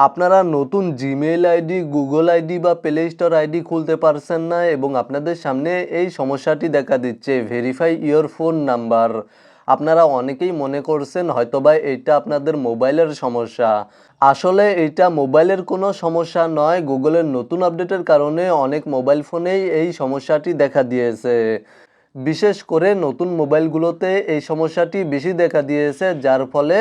আপনারা নতুন Gmail ID, Google ID বা প্লে স্টোর আইডি খুলতে পারছেন না এবং আপনাদের সামনে এই সমস্যাটি দেখা দিচ্ছে, ভেরিফাই ইওর ফোন নাম্বার। আপনারা অনেকেই মনে করছেন হয়তোবা এটা আপনাদের মোবাইলের সমস্যা। আসলে এটা মোবাইলের কোনো সমস্যা নয়, গুগলের নতুন আপডেটের কারণে অনেক মোবাইল ফোনেই এই সমস্যাটি দেখা দিয়েছে। বিশেষ করে নতুন মোবাইলগুলোতে এই সমস্যাটি বেশি দেখা দিয়েছে, যার ফলে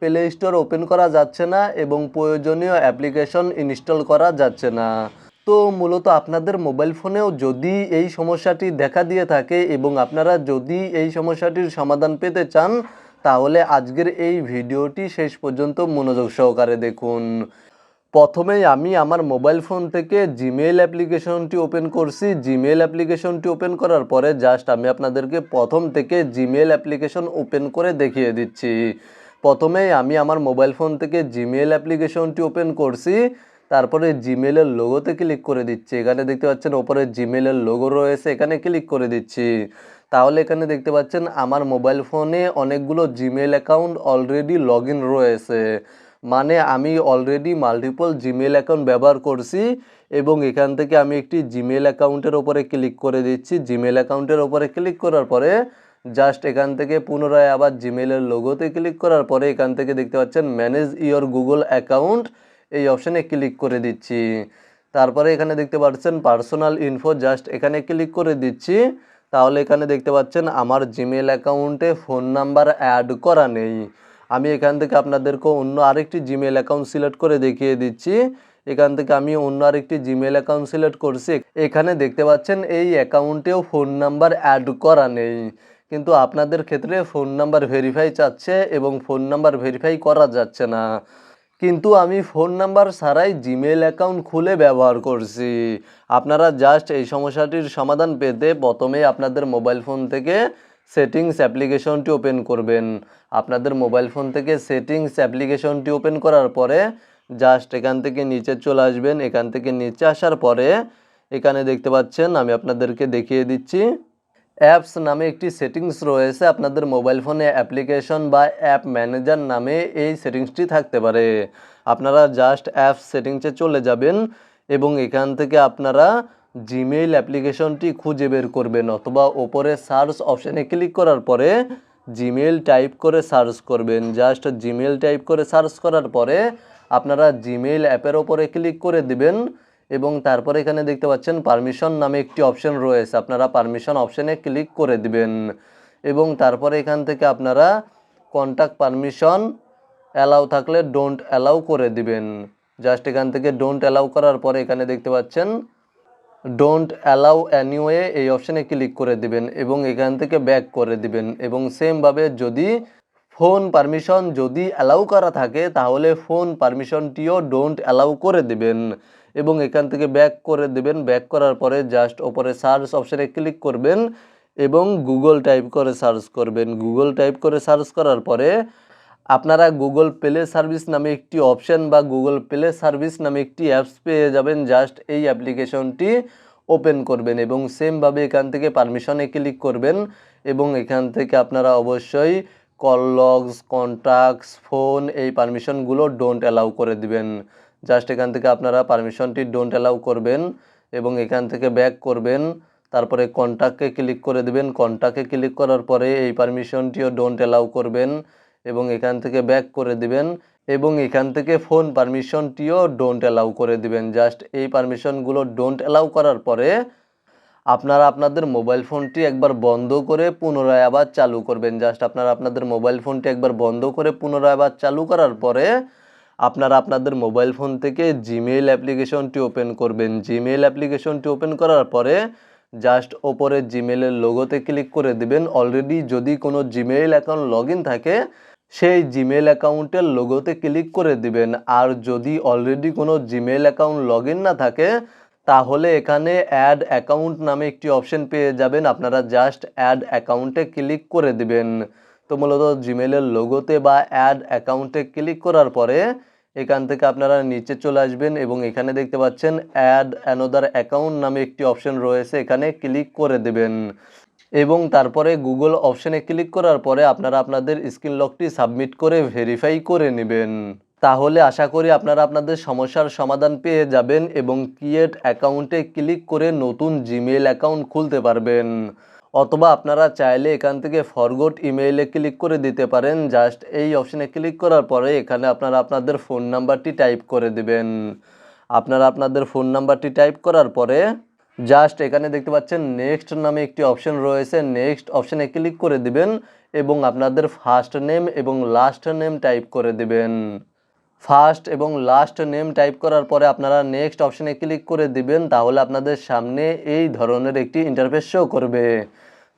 প্লে স্টোর ওপেন করা যাচ্ছে না এবং প্রয়োজনীয় অ্যাপ্লিকেশন ইনস্টল করা যাচ্ছে না। তো মূলত আপনাদের মোবাইল ফোনেও যদি এই সমস্যাটি দেখা দিয়ে থাকে এবং আপনারা যদি এই সমস্যাটির সমাধান পেতে চান, তাহলে আজকের এই ভিডিওটি শেষ পর্যন্ত মনোযোগ সহকারে দেখুন। প্রথমেই আমি আমার মোবাইল ফোন থেকে জিমেইল অ্যাপ্লিকেশনটি ওপেন করছি। জিমেইল অ্যাপ্লিকেশনটি ওপেন করার পরে জাস্ট আমি আপনাদেরকে প্রথম থেকে জিমেইল অ্যাপ্লিকেশন ওপেন করে দেখিয়ে দিচ্ছি। প্রথমেই আমি আমার মোবাইল ফোন থেকে জিমেইল অ্যাপ্লিকেশনটি ওপেন করছি, তারপরে জিমেইলের লোগোতে ক্লিক করে দিচ্ছি। এখানে দেখতে পাচ্ছেন ওপরে জিমেইলের লোগো রয়েছে, এখানে ক্লিক করে দিচ্ছি। তাহলে এখানে দেখতে পাচ্ছেন আমার মোবাইল ফোনে অনেকগুলো Gmail account already log in রয়েছে। মানে আমি অলরেডি মাল্টিপল জিমেইল অ্যাকাউন্ট ব্যবহার করছি এবং এখান থেকে আমি একটি জিমেইল অ্যাকাউন্টের ওপরে ক্লিক করে দিচ্ছি। জিমেইল অ্যাকাউন্টের ওপরে ক্লিক করার পরে জাস্ট এখান থেকে পুনরায় আবার জিমেইলের লোগোতে ক্লিক করার পরে এখান থেকে দেখতে পাচ্ছেন ম্যানেজ ইওর গুগল অ্যাকাউন্ট, এই অপশানে ক্লিক করে দিচ্ছি। তারপরে এখানে দেখতে পাচ্ছেন পার্সোনাল ইনফো, জাস্ট এখানে ক্লিক করে দিচ্ছি। তাহলে এখানে দেখতে পাচ্ছেন আমার জিমেইল অ্যাকাউন্টে ফোন নাম্বার অ্যাড করা নেই। আমি এখান থেকে আপনাদেরকে অন্য আরেকটি জিমেইল অ্যাকাউন্ট সিলেক্ট করে দেখিয়ে দিচ্ছি। এখান থেকে আমি অন্য আরেকটি জিমেইল অ্যাকাউন্ট সিলেক্ট করছি। এখানে দেখতে পাচ্ছেন এই অ্যাকাউন্টেও ফোন নাম্বার অ্যাড করা নেই, কিন্তু আপনাদের ক্ষেত্রে ফোন নাম্বার ভেরিফাই চাচ্ছে এবং ফোন নাম্বার ভেরিফাই করা যাচ্ছে না। কিন্তু আমি ফোন নাম্বার ছাড়াই জিমেইল অ্যাকাউন্ট খুলে ব্যবহার করছি। আপনারা জাস্ট এই সমস্যাটির সমাধান পেতে প্রথমেই আপনাদের মোবাইল ফোন থেকে সেটিংস অ্যাপ্লিকেশনটি ওপেন করবেন। আপনাদের মোবাইল ফোন থেকে সেটিংস অ্যাপ্লিকেশনটি ওপেন করার পরে জাস্ট এখান থেকে নিচে চলে আসবেন। এখান থেকে নিচে আসার পরে এখানে দেখতে পাচ্ছেন, আমি আপনাদেরকে দেখিয়ে দিচ্ছি, অ্যাপস নামে একটি সেটিংস রয়েছে। আপনাদের মোবাইল ফোনে অ্যাপ্লিকেশন বা অ্যাপ ম্যানেজার নামে এই সেটিংসটি থাকতে পারে। আপনারা জাস্ট অ্যাপস সেটিংসে চলে যাবেন এবং এখান থেকে আপনারা জিমেইল অ্যাপ্লিকেশনটি খুঁজে বের করবেন, অথবা ওপরে সার্চ অপশানে ক্লিক করার পরে জিমেইল টাইপ করে সার্চ করবেন। জাস্ট জিমেইল টাইপ করে সার্চ করার পরে আপনারা জিমেইল অ্যাপের ওপরে ক্লিক করে দিবেন এবং তারপরে এখানে দেখতে পাচ্ছেন পারমিশন নামে একটি অপশন রয়েছে, আপনারা পারমিশন অপশানে ক্লিক করে দিবেন এবং তারপরে এখান থেকে আপনারা কন্ট্যাক্ট পারমিশন অ্যালাউ থাকলে ডোন্ট অ্যালাউ করে দিবেন। জাস্ট এখান থেকে ডোন্ট অ্যালাউ করার পরে এখানে দেখতে পাচ্ছেন ডোন্ট অ্যালাউ অ্যানিওয়ে, এই অপশানে ক্লিক করে দিবেন এবং এখান থেকে ব্যাক করে দিবেন এবং সেমভাবে যদি ফোন পারমিশন যদি অ্যালাউ করা থাকে তাহলে ফোন পারমিশনটিও ডোন্ট অ্যালাউ করে দিবেন এবং এখান থেকে ব্যাক করে দিবেন। ব্যাক করার পরে জাস্ট ওপরে সার্চ অপশানে ক্লিক করবেন এবং গুগল টাইপ করে সার্চ করবেন। গুগল টাইপ করে সার্চ করার পরে আপনারা গুগল প্লে সার্ভিস নামে একটি অপশান বা গুগল প্লে সার্ভিস নামে একটি অ্যাপস পেয়ে যাবেন। জাস্ট এই অ্যাপ্লিকেশনটি ওপেন করবেন এবং সেমভাবে এখান থেকে পারমিশনে ক্লিক করবেন এবং এখান থেকে আপনারা অবশ্যই কল লগস, কন্ট্যাক্টস, ফোন, এই পারমিশনগুলো ডোন্ট অ্যালাউ করে দিবেন। জাস্ট এখান থেকে আপনারা পারমিশনটি ডোন্ট অ্যালাউ করবেন এবং এখান থেকে ব্যাক করবেন। তারপরে কন্ট্যাক্টে ক্লিক করে দিবেন। কন্ট্যাক্টে ক্লিক করার পরে এই পারমিশনটিও ডোন্ট অ্যালাউ করবেন এবং এখান থেকে ব্যাক করে দিবেন এবং এখান থেকে ফোন পারমিশনটিও ডোন্ট অ্যালাউ করে দিবেন। জাস্ট এই পারমিশনগুলো ডোন্ট অ্যালাউ করার পরে আপনারা আপনাদের মোবাইল ফোনটি একবার বন্ধ করে পুনরায় আবার চালু করবেন। জাস্ট আপনারা আপনাদের মোবাইল ফোনটি একবার বন্ধ করে পুনরায় আবার চালু করার পরে আপনারা আপনাদের মোবাইল ফোন থেকে জিমেইল অ্যাপ্লিকেশনটি ওপেন করবেন। জিমেইল অ্যাপ্লিকেশনটি ওপেন করার পরে জাস্ট ওপরে জিমেইলের লোগোতে ক্লিক করে দিবেন। অলরেডি যদি কোনো জিমেইল অ্যাকাউন্ট লগ ইন থাকে সেই জিমেইল অ্যাকাউন্টের লোগোতে ক্লিক করে দিবেন। আর যদি অলরেডি কোনো জিমেইল অ্যাকাউন্ট লগ ইন না থাকে তাহলে এখানে অ্যাড অ্যাকাউন্ট নামে একটি অপশন পেয়ে যাবেন, আপনারা জাস্ট অ্যাড অ্যাকাউন্টে ক্লিক করে দিবেন। তো মূলত জিমেইলের লোগোতে বা অ্যাড অ্যাকাউন্টে ক্লিক করার পরে এখান থেকে আপনারা নিচে চলে আসবেন এবং এখানে দেখতে পাচ্ছেন অ্যাড অ্যানাদার অ্যাকাউন্ট নামে একটি অপশন রয়েছে, এখানে ক্লিক করে দেবেন এবং তারপরে গুগল অপশানে ক্লিক করার পরে আপনারা আপনাদের স্ক্রিন লকটি সাবমিট করে ভেরিফাই করে নেবেন। তাহলে আশা করি আপনারা আপনাদের সমস্যার সমাধান পেয়ে যাবেন এবং ক্রিয়েট অ্যাকাউন্টে ক্লিক করে নতুন জিমেইল অ্যাকাউন্ট খুলতে পারবেন। অথবা আপনারা চাইলে এখান থেকে ফরগট ইমেইলে ক্লিক করে দিতে পারেন। জাস্ট এই অপশনে ক্লিক করার পরে এখানে আপনারা আপনাদের ফোন নাম্বারটি টাইপ করে দিবেন। আপনারা আপনাদের ফোন নাম্বারটি টাইপ করার পরে জাস্ট এখানে দেখতে পাচ্ছেন নেক্সট নামে একটি অপশন রয়েছে, নেক্সট অপশনে ক্লিক করে দিবেন এবং আপনাদের ফার্স্ট নেম এবং লাস্ট নেম টাইপ করে দিবেন। ফার্স্ট এবং লাস্ট নেম টাইপ করার পরে আপনারা নেক্সট অপশনে ক্লিক করে দিবেন। তাহলে আপনাদের সামনে এই ধরনের একটি ইন্টারফেস শো করবে।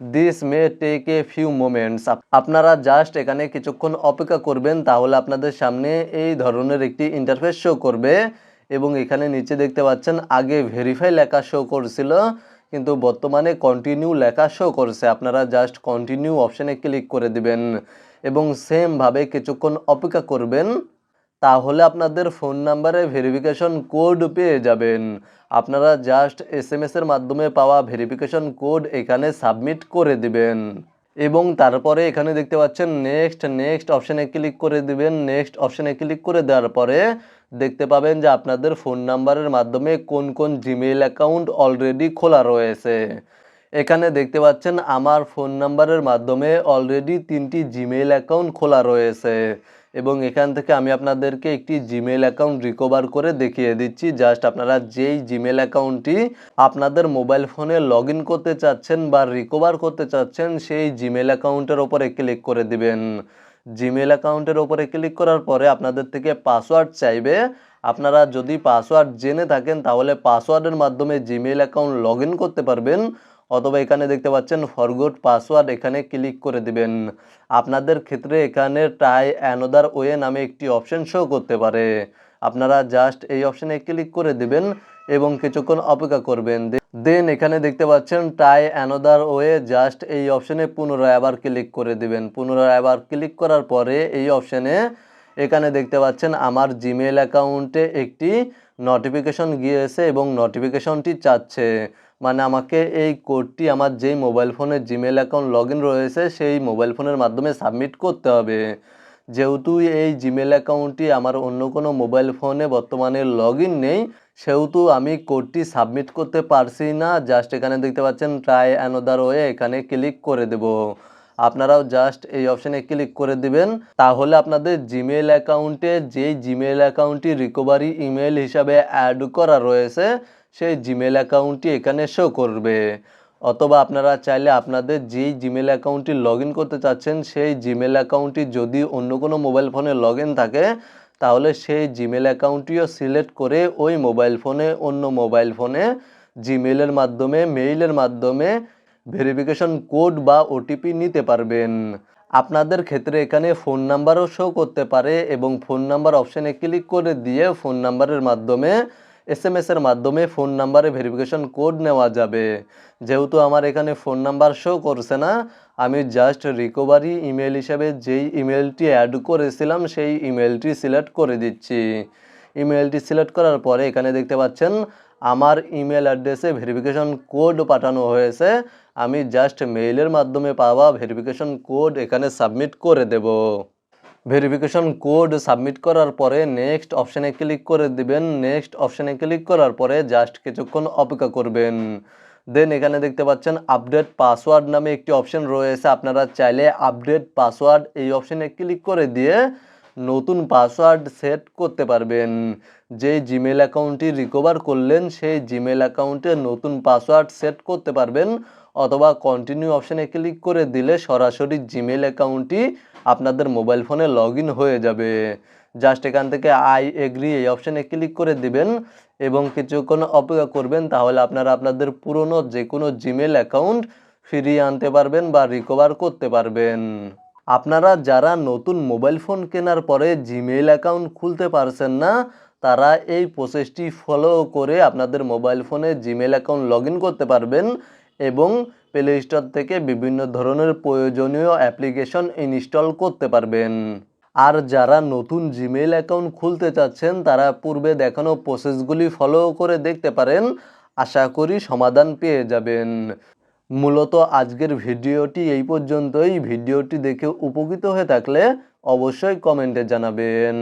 This may take a few moments. আপনারা জাস্ট এখানে কিছুক্ষণ অপেক্ষা করবেন, তাহলে আপনাদের সামনে এই ধরনের একটি ইন্টারফেস শো করবে এবং এখানে নিচে দেখতে পাচ্ছেন আগে ভেরিফাই লেখা শো করছিল, কিন্তু বর্তমানে কন্টিনিউ লেখা শো করছে। আপনারা জাস্ট কন্টিনিউ অপশনে ক্লিক করে দিবেন এবং সেমভাবে কিছুক্ষণ অপেক্ষা করবেন। তাহলে আপনাদের ফোন নাম্বারে ভেরিফিকেশন কোড পেয়ে যাবেন। আপনারা জাস্ট এসএমএসের মাধ্যমে পাওয়া ভেরিফিকেশন কোড এখানে সাবমিট করে দিবেন এবং তারপরে এখানে দেখতে পাচ্ছেন নেক্সট অপশনে ক্লিক করে দিবেন। নেক্সট অপশনে ক্লিক করে দেওয়ার পরে দেখতে পাবেন যে আপনাদের ফোন নাম্বারের মাধ্যমে কোন কোন জিমেইল অ্যাকাউন্ট অলরেডি খোলা রয়েছে। এখানে দেখতে পাচ্ছেন আমার ফোন নাম্বারের মাধ্যমে অলরেডি 3টি জিমেইল অ্যাকাউন্ট খোলা রয়েছে এবং এখান থেকে আমি আপনাদেরকে একটি জিমেইল অ্যাকাউন্ট রিকভার করে দেখিয়ে দিচ্ছি। জাস্ট আপনারা যেই জিমেইল অ্যাকাউন্টটি আপনাদের মোবাইল ফোনে লগ ইন করতে চাচ্ছেন বা রিকভার করতে চাচ্ছেন, সেই জিমেইল অ্যাকাউন্টের ওপরে ক্লিক করে দিবেন। জিমেইল অ্যাকাউন্টের ওপরে ক্লিক করার পরে আপনাদের থেকে পাসওয়ার্ড চাইবে। আপনারা যদি পাসওয়ার্ড জেনে থাকেন তাহলে পাসওয়ার্ডের মাধ্যমে জিমেইল অ্যাকাউন্ট লগ ইন করতে পারবেন, অথবা এখানে দেখতে পাচ্ছেন ফরগট পাসওয়ার্ড, এখানে ক্লিক করে দিবেন। আপনাদের ক্ষেত্রে এখানে ট্রাই অ্যানাদার ওয়ে নামে একটি অপশন শো করতে পারে। আপনারা জাস্ট এই অপশনে ক্লিক করে দিবেন এবং কিছুক্ষণ অপেক্ষা করবেন। দেন এখানে দেখতে পাচ্ছেন ট্রাই অ্যানাদার ওয়ে, জাস্ট এই অপশনে পুনরায় আবার ক্লিক করে দিবেন। পুনরায় আবার ক্লিক করার পরে এই অপশনে এখানে দেখতে পাচ্ছেন আমার জিমেইল অ্যাকাউন্টে একটি নোটিফিকেশন গিয়েছে এবং নোটিফিকেশনটি চাচ্ছে, মানে আমাকে এই কোডটি আমার যেই মোবাইল ফোনে জিমেইল অ্যাকাউন্ট লগ ইন রয়েছে সেই মোবাইল ফোনের মাধ্যমে সাবমিট করতে হবে। যেহেতু এই জিমেইল অ্যাকাউন্টটি আমার অন্য কোনো মোবাইল ফোনে বর্তমানে লগ ইন নেই, সেহেতু আমি কোডটি সাবমিট করতে পারছি না। জাস্ট এখানে দেখতে পাচ্ছেন ট্রাই অ্যানাদার ওয়ে, এখানে ক্লিক করে দেব। আপনারাও জাস্ট এই অপশনে ক্লিক করে দিবেন। তাহলে আপনাদের জিমেইল অ্যাকাউন্টে যেই জিমেইল অ্যাকাউন্টটি রিকভারি ইমেল হিসাবে অ্যাড করা রয়েছে সেই জিমেইল অ্যাকাউন্টটি এখানে শো করবে। অথবা আপনারা চাইলে আপনাদের যেই জিমেইল অ্যাকাউন্টটি লগ ইন করতে চাচ্ছেন সেই জিমেইল অ্যাকাউন্টটি যদি অন্য কোনো মোবাইল ফোনে লগ ইন থাকে তাহলে সেই জিমেইল অ্যাকাউন্টটিও সিলেক্ট করে ওই মোবাইল ফোনে অন্য মোবাইল ফোনে জিমেইলের মাধ্যমে মেইলের মাধ্যমে ভেরিফিকেশন কোড বা ওটিপি নিতে পারবেন। আপনাদের ক্ষেত্রে এখানে ফোন নাম্বারও শো করতে পারে এবং ফোন নাম্বার অপশানে ক্লিক করে দিয়ে ফোন নাম্বারের মাধ্যমে এসএমএসের মাধ্যমে ফোন নাম্বারে ভেরিফিকেশন কোড নেওয়া যাবে। যেহেতু আমার এখানে ফোন নাম্বার শো করছে না, আমি জাস্ট রিকভারি ইমেল হিসাবে যেই ইমেলটি অ্যাড করেছিলাম সেই ইমেলটি সিলেক্ট করে দিচ্ছি। ইমেলটি সিলেক্ট করার পরে এখানে দেখতে পাচ্ছেন আমার ইমেল অ্যাড্রেসে ভেরিফিকেশন কোড পাঠানো হয়েছে। আমি জাস্ট মেইলের মাধ্যমে পাওয়া ভেরিফিকেশন কোড এখানে সাবমিট করে দেব। ভেরিফিকেশন কোড সাবমিট করার পরে নেক্সট অপশানে ক্লিক করে দিবেন। নেক্সট অপশানে ক্লিক করার পরে জাস্ট কিছুক্ষণ অপেক্ষা করবেন। দেন এখানে দেখতে পাচ্ছেন আপডেট পাসওয়ার্ড নামে একটি অপশন রয়েছে। আপনারা চাইলে আপডেট পাসওয়ার্ড এই অপশানে ক্লিক করে দিয়ে নতুন পাসওয়ার্ড সেট করতে পারবেন। যেই জিমেল অ্যাকাউন্টটি রিকভার করলেন সেই জিমেল অ্যাকাউন্টে নতুন পাসওয়ার্ড সেট করতে পারবেন, অথবা কন্টিনিউ অপশানে ক্লিক করে দিলে সরাসরি জিমেল অ্যাকাউন্টটি আপনাদের মোবাইল ফোনে লগ ইন হয়ে যাবে। জাস্ট এখান থেকে আই এগ্রি এই অপশানে ক্লিক করে দিবেন এবং কিছুক্ষণ অপেক্ষা করবেন। তাহলে আপনারা আপনাদের পুরনো যে কোনো জিমেল অ্যাকাউন্ট ফিরিয়ে আনতে পারবেন বা রিকভার করতে পারবেন। আপনারা যারা নতুন মোবাইল ফোন কেনার পরে জিমেইল অ্যাকাউন্ট খুলতে পারছেন না, তারা এই প্রসেসটি ফলো করে আপনাদের মোবাইল ফোনে জিমেইল অ্যাকাউন্ট লগ ইন করতে পারবেন এবং প্লে স্টোর থেকে বিভিন্ন ধরনের প্রয়োজনীয় অ্যাপ্লিকেশন ইনস্টল করতে পারবেন। আর যারা নতুন জিমেইল অ্যাকাউন্ট খুলতে চাচ্ছেন তারা পূর্বে দেখানো প্রসেসগুলি ফলো করে দেখতে পারেন। আশা করি সমাধান পেয়ে যাবেন। মূলত আজকের ভিডিওটি এই পর্যন্তই। ভিডিওটি দেখে উপকৃত হয়ে থাকলে অবশ্যই কমেন্টে জানাবেন।